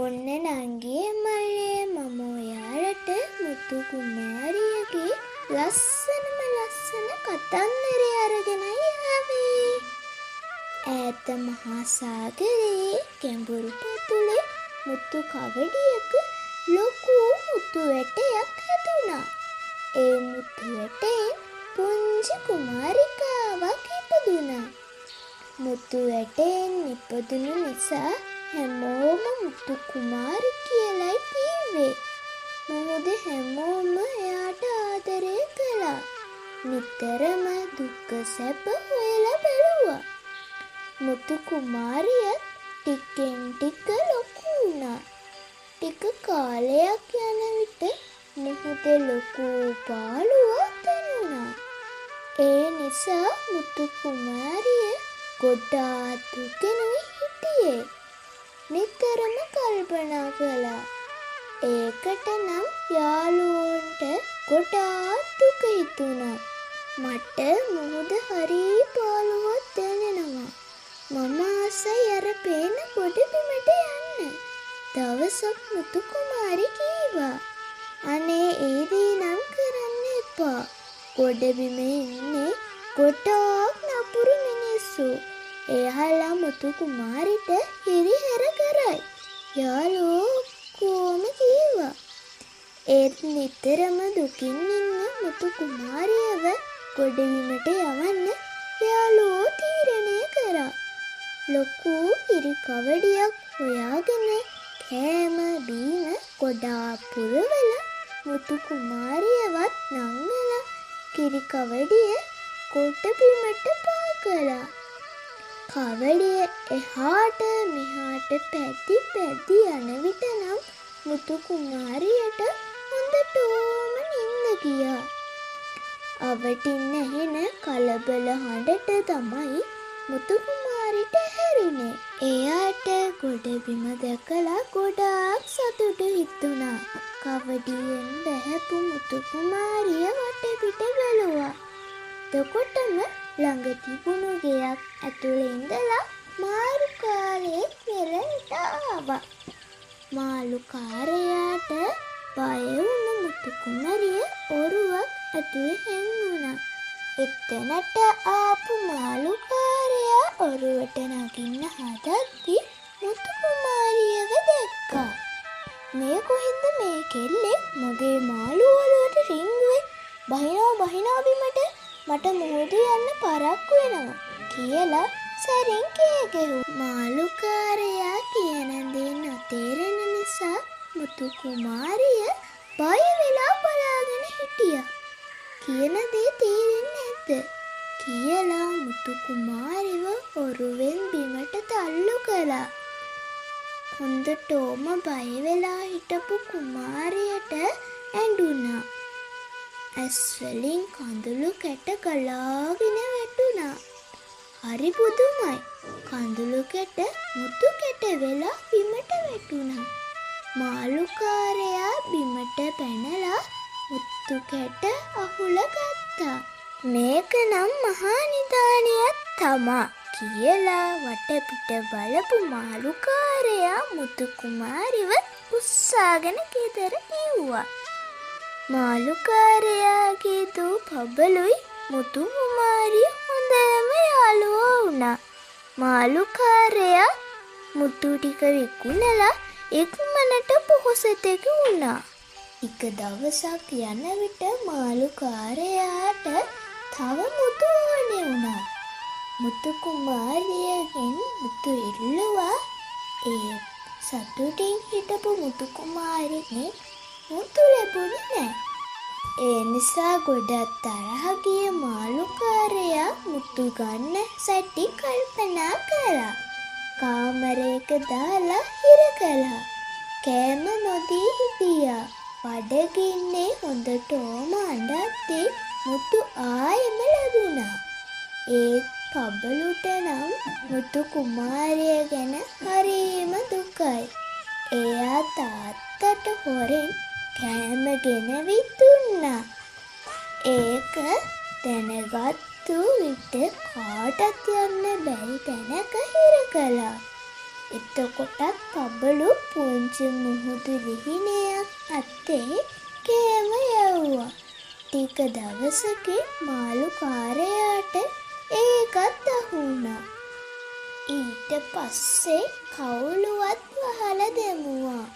ඔන්න නංගියේ මල්ලියේ මම ඔයාලට මුතු කුමාරියගේ ලස්සන කතන්දරය අරගෙනයි ආවේ. ඈත මහා සාගරයේ ගැඹුරු පතුලේ මුතු කවඩියක ලොකු මුතු වැටයක් හැදුනා. ඒ මුතු වැටේ පුංචි කුමාරිකාවක් ඉපදුනා. මුතු වැටෙන් ඉපදුණු නිසා හැමෝම මුතු කුමාරි කියලයි කිව්වේ. මොකද හැමෝම එයාට ආදරය කළා. නිතරම දුක සැප හොයලා බැලුවා. මුතු කුමාරිය ටිකෙන් ටික ලොකු වුණා. ටික කාලයක් යන විට මුහුදේ ලොකු පාළුවක් දැනුණා. ඒ නිසා මුතු කුමාරිය ගොඩාක් දුකෙනුයි හිටියේ. නිතරම කල්පනා කළා. ඒකට නම් යාළුවන්ට ගොඩාක් දුක හිතුණා. මට මුහුද හරි පාළුවක් දැනෙනවා. මම ආසයි අර පේන ගොඩ බිමට යන්න. දවසක් මුතු කුමාරි කීවා. අනේ ඒ දේ නම් කරන්න එපා. ගොඩ බිමේ ඉන්නේ ගොඩාක් නපුරු මිනිස්සු. එයාලා මුතු කුමාරිට හිරිහැර කරයි. යාළුවෝ කොහොම කීවා. ඒත් නිතරම දුකින් ඉන්න මුතු කුමාරියව ගොඩබිමට යවන්න යාළුවෝ තීරණය කරා. ලොකු ඉරි කවඩියක් හොයාගෙන කෑම බීම ගොඩාක් පුරවල මුතු කුමාරියවත් නංගලා කිරි කවඩිය ගොඩබිමට පා කළා. කවඩිය එහාට මෙහාට පැද්දි යන විට නම් මුතු කුමාරියට හොඳටම නිින්ද ගියා. අවටින් ඇහෙන කලබල හඬට තමයි මුතු කුමාරිට හැරුණේ. එයාට ගොඩබිම දැකලා ගොඩාක් සතුටු හිතුණා. කවඩියෙන් බැහැපු මුතු කුමාරිය වටපිට බැලුවා. එතකොටම ළඟ තිබුණු ගෙයක් ඇතුළේ ඉඳලා මාළුකාරයෙක් පෙරට ආවා. මාළුකාරයාට බය වුණු මුතු කුමාරිය ඔරුවක් ඇතුළේ හැංගුණා. එතනට ආපු මාළුකාරයා ඔරුවට නගින්න හදද්දි මුතු කුමාරියව දැක්කා. මේ කොහෙන්ද මේ කෙල්ලේ මගේ මාළු වලට රිංගුවේ? බහිනවා බිමට මට මුහුද යන්න පරක්කු වෙනවා කියලා සැරින් කෑ ගැහුවා. මාළුකාරයා කියන දේ නොතේරෙන නිසා මුතු කුමාරිය බය වෙලා බලාගෙන හිටියා. කියන දේ තේරෙන්නේ නැද්ද කියලා මුතු කුමාරිව ඔරුවෙන් බිමට තල්ලු කළා. හොඳටම බය වෙලා හිටපු කුමාරියට ඇඬුණා. ඇස් වලින් කඳුළු කැට ගලාගෙන වැටුණා. හරි පුදුමයි. කඳුළු කැට මුතු කැට වෙලා බිමට වැටුණා. මාළුකාරයා බිමට පැනලා මුතු කැට අහුල ගත්තා. මේක නම් මහා නිදානියක් තමා කියලා වටපිට බලපු මාළුකාරයා මුතු කුමාරිව උස්සාගෙන ගෙදර එව්වා. මාළුකාරයාගේ දූ පබළුයි මුතු කුමාරිය හොඳම යාළුවෝ වුණා. මාළුකාරයා මුතු ටික විකුණලා ඉක්මනට පොහොසතෙක් වුණා. එක දවසක් යන විට මාළුකාරයාට තව මුතු ඕනේ වුණා. මුතු කුමාරියගෙන් මුතු ඉල්ලුවා. ඒ සතුටින් හිටපු මුතු කුමාරියගෙන් මුතු ලැබුණේ නැහැ. ඒ නිසා ගොඩක් තරහ ගිය මාළුකාරයා මුතු ගන්න සැටි කල්පනා කළා. කාමරයක දාලා හිර කළා. කෑම නොදී හිටියා. බඩගින්නේ හොඳටම අඬද්දී මුතු ආයෙම ලැබුණා. ඒත් පබළුට නම් මුතු කුමාරිය ගැන හරිම දුකයි. එයා තාත්තට හොරෙන් කෑම ගෙනවිත් දුන්නා. ඒක දැනගත්තු විට කාටත් යන්න බැරි තැනක හිර කළා. එතකොටත් පබලු පුංචි මුහුදු ලිහිණයක් අත්තේ කෑම යැව්වා. ටික දවසකින් මාළුකාරයාට ඒකත් අහු වුණා. ඊට පස්සේ කවුළුවත් වහලා දැමුවා.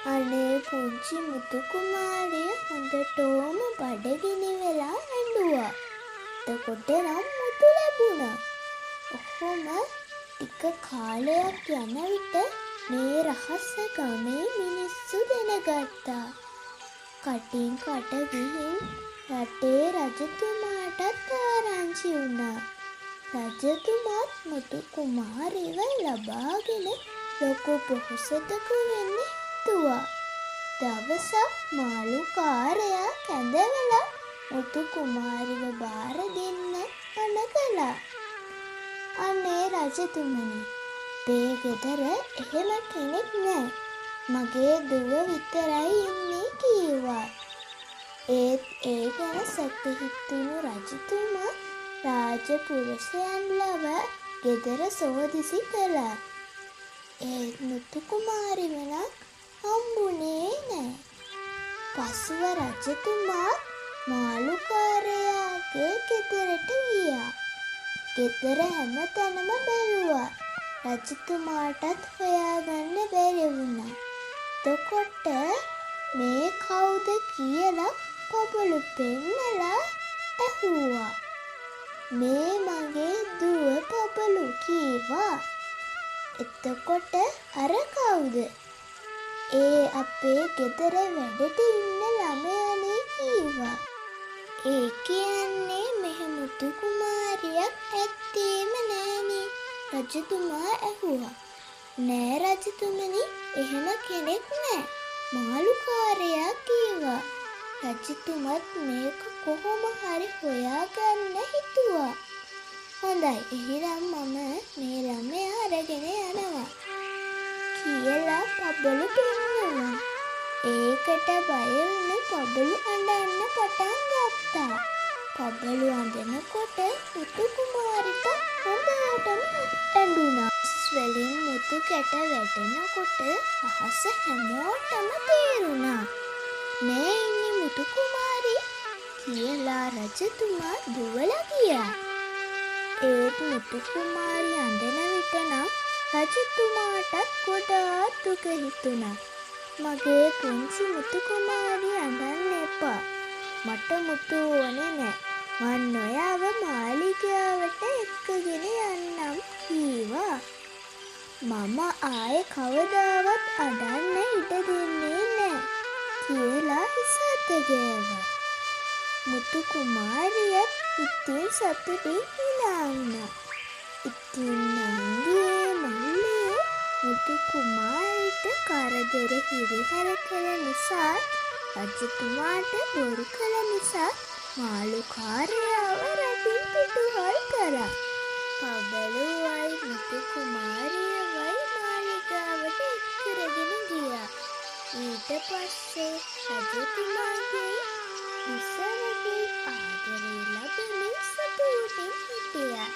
අනේ පුංචි මුතු කුමාරිය හොඳටම බඩගිනි වෙලා ඇඬුවා. එතකොට නම් මුතු ලැබුණා. ඔහොම ටික කාලයක් යන විට මේ රහස ගමේ මිනිස්සු දැනගත්තා. කටින් කට ගිහින් රටේ රජතුමාටත් ආරංචි වුණා. රජතුමාත් මුතු කුමාරිව ලබාගෙන ලොකු පොහොසතකු වෙන්න හිතුවා. දවසක් මාළුකාරයා කැඳවලා මුතු කුමාරිව බාර දෙන්න පණ කළා. අනේ රජතුමනි, අපේ ගෙදර එහෙම කෙනෙක් නෑ. මගේ දුව විතරයි ඉන්නේ කීවා. ඒත් ඒ ගැන සැකහිතුණු රජතුමා රාජපුරුෂයන් ලව ගෙදර සෝදිසි කළා. ඒත් මුතු කුමාරිව නම් හම්බුනේ නෑ. පසුව රජතුමා මාළුකාරයාගේ ගෙදරට ගියා. ගෙදර හැම තැනම බැලුවා. රජතුමාටත් හොයාගන්න බැරි වුණා. එතකොට මේ කවුද කියලා පබලු පෙන්නලා ඇහුවා. මේ මගේ දුව පබලු කීවා. එතකොට අර කවුද? ඒ අපේ ගෙදර වැඩට ඉන්න ළමයානේ කීවා. ඒ කියන්නේ මෙහෙ මුතු කුමාරියක් ඇත්තේම නෑනේ. රජතුමා ඇහුවා. නෑ රජතුමනි, එහෙම කෙනෙක් නෑ. මාළුකාරයා කීවා. රජතුමත් මේක කොහොම හරි හොයාගන්න හිතුවා. හොඳයි, එහෙනම් මම මේ ළමයා අරගෙන යනවා කියලා පබලු පෙන්නුවා. ඒකට බය වුණු පබලු අඬන්න පටන් ගත්තා. පබලු අඬනකොට මුතු කුමාරිට හොඳටම ඇඬුණා. වලින් මුතු කැට වැටෙනකොට අහස හැමෝටම තේරුණා. මේ ඉන්නේ මුතු කුමාරි කියලා රජතුමා දුවලා ගියා. ඒත් මුතු කුමාරි අඬන විට නම් රජතුමාටත් ගොඩාක් දුක හිතුණා. මගේ පුංචි මුතු කුමාරි අඬන්න එපා. මට මුතු ඕනේ නෑ. මං ඔයාව මාලිගාවට එක්කගෙන යන්නම් කීවා. මම ආයේ කවදාවත් අඬන්න ඉඩ දෙන්නේ නෑ කියලා හිසත ගෑවා. මුතු කුමාරියත් ඉතින් සතුටින් hina වුණා. ඉතින් නංගියේ මල්ලියේ මුතු කුමාරිට කරදර හිරිහැර කළ නිසා, රජතුමාට බොරු කළ නිසා මාළුකාරයාව රටින් පිටුහල් කරා. පබලුවයි මුතු කුමාරියවයි මාලිගාවට එක්කරගෙන ගියා. ඊට පස්සේ රජතුමාගේ විසරගේ ආදරේ ලැබෙමින් සතුටින් හිටියා.